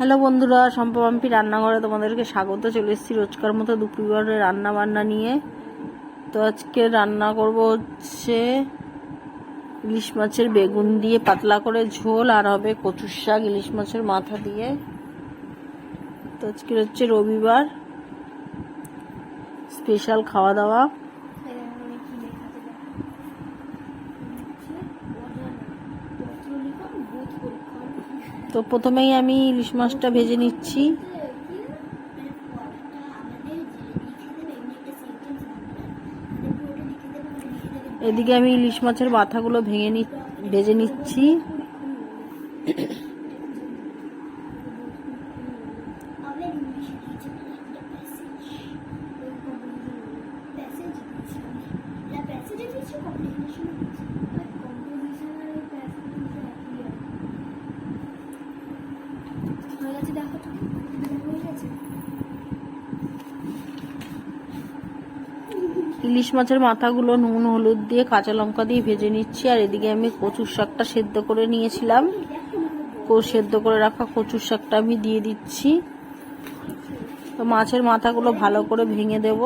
Hello বন্ধুরা, সম্পাম্পি রান্নাঘরে তোমাদেরকে স্বাগত। চলে এসেছি রোজকার মতো দুপুরে রান্না বান্না নিয়ে। তো আজকে রান্না করব হচ্ছে ইলিশ মাছের বেগুন দিয়ে পাতলা করে ঝোল, আর হবে কচুর শাক ইলিশ মাছের মাথা দিয়ে। তো আজকে হচ্ছে রবিবার, স্পেশাল খাওয়া দাওয়া। তো প্রথমেই আমি ইলিশ মাছটা ভেজে নিচ্ছি। এদিকে আমি ইলিশ মাছের মাথাগুলো ভেজে নিচ্ছি। ইলিশ মাছের মাথাগুলো নুন হলুদ দিয়ে কাঁচা লঙ্কা দিয়ে ভেজে নিচ্ছি। আর এদিকে আমি কচুর শাকটা সেদ্ধ করে নিয়েছিলাম, সেদ্ধ করে রাখা কচুর শাকটা আমি দিয়ে দিচ্ছি। তো মাছের মাথাগুলো ভালো করে ভেঙে দেব।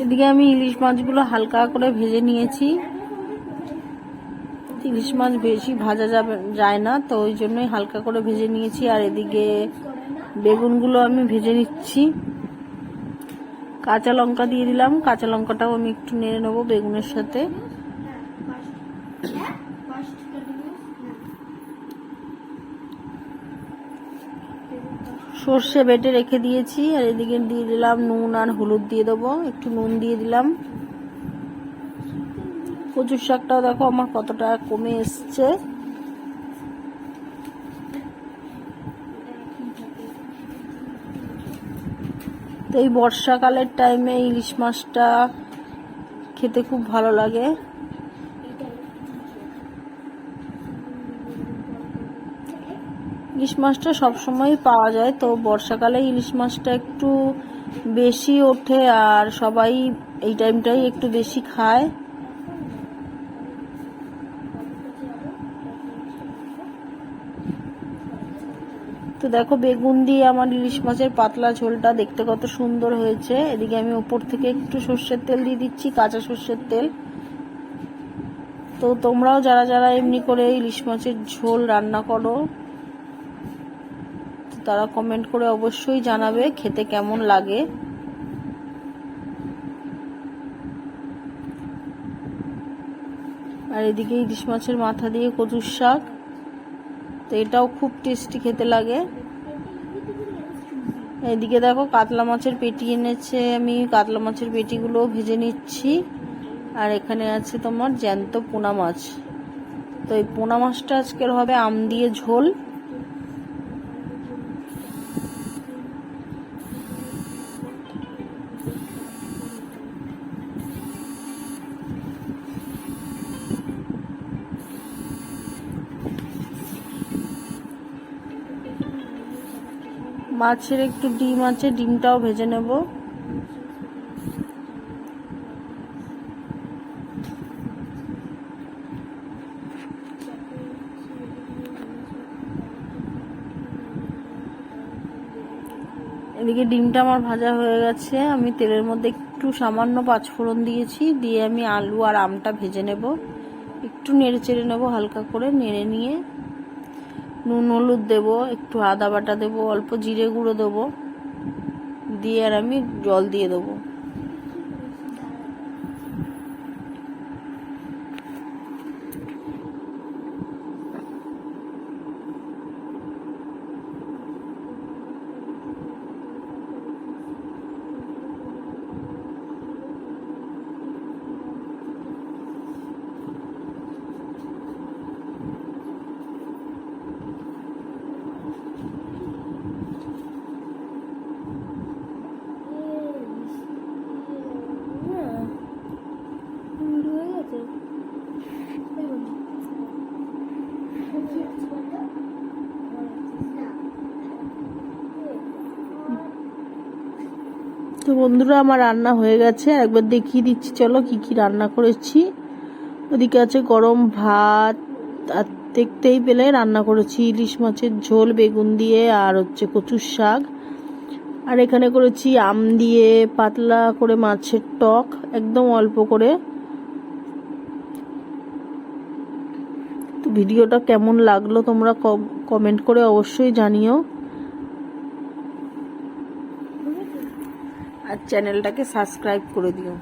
এদিকে আমি ইলিশ মাছগুলো হালকা করে ভেজে নিয়েছি। ইলিশ মাছ বেশি ভাজা যায় না, তো ওই জন্যই হালকা করে ভেজে নিয়েছি। আর এদিকে বেগুনগুলো আমি ভেজে নিচ্ছি। কাঁচা লঙ্কা দিয়ে দিলাম, কাঁচা লঙ্কাটাও আমি একটু নেড়ে নেবো বেগুনের সাথে। সর্ষে বেটে রেখে দিয়েছি। আর এদিকে দিয়ে দিলাম নুন আর হলুদ দিয়ে দেবো, একটু নুন দিয়ে দিলাম। কচুর শাকটাও দেখো আমার কতটা কমে এসছে। তো এই বর্ষাকালের টাইমে ইলিশ মাছটা খেতে খুব ভালো লাগে। ইলিশ মাছটা সবসময় পাওয়া যায়, তো বর্ষাকালে ইলিশ মাছটা একটু বেশি ওঠে আর সবাই এই টাইমটাই একটু বেশি খায়। তো দেখো বেগুন দিয়ে আমার ইলিশ মাছের পাতলা ঝোলটা দেখতে কত সুন্দর হয়েছে। এদিকে আমি উপর থেকে একটু সর্ষের তেল দিয়ে দিচ্ছি, কাঁচা সর্ষের তেল। তো তোমরাও যারা যারা এমনি করে ইলিশ মাছের ঝোল রান্না করো, তারা কমেন্ট করে অবশ্যই জানাবে খেতে কেমন লাগে। আর এদিকে ইলিশ মাছের মাথা দিয়ে কচুর শাক, তো এটাও খুব টেস্টি খেতে লাগে। এদিকে দেখো কাতলা মাছের পেটি এনেছে, আমি কাতলা মাছের পেটিগুলো ভেজে নিচ্ছি। আর এখানে আছে তোমার জ্যান্ত পোনা মাছ। তো এই পোনা মাছটা আজকের হবে আম দিয়ে ঝোল। মাছের একটু ডিম আছে, ডিমটাও ভেজে নেব। এদিকে ডিমটা আমার ভাজা হয়ে গেছে। আমি তেলের মধ্যে একটু সামান্য পাঁচফোড়ন দিয়েছি, দিয়ে আমি আলু আর আমটা ভেজে নেব। একটু নেড়ে চেড়ে নেবো, হালকা করে নেড়ে নিয়ে নুন হলুদ দেবো, একটু আদা বাটা দেবো, অল্প জিরে গুঁড়ো দেবো, দিয়ে আর আমি জল দিয়ে দেবো। বন্ধুরা, আমার রান্না হয়ে গেছে। একবার দেখিয়ে দিচ্ছি, চলো কি কি রান্না করেছি। ওদিকে আছে গরম ভাত, আর দেখতেই পেলে রান্না করেছি ইলিশ মাছের ঝোল বেগুন দিয়ে, আর হচ্ছে কচুর শাক। আর এখানে করেছি আম দিয়ে পাতলা করে মাছের টক, একদম অল্প করে। তো ভিডিওটা কেমন লাগলো তোমরা কমেন্ট করে অবশ্যই জানিও, আর চ্যানেলটাকে সাবস্ক্রাইব করে দিও।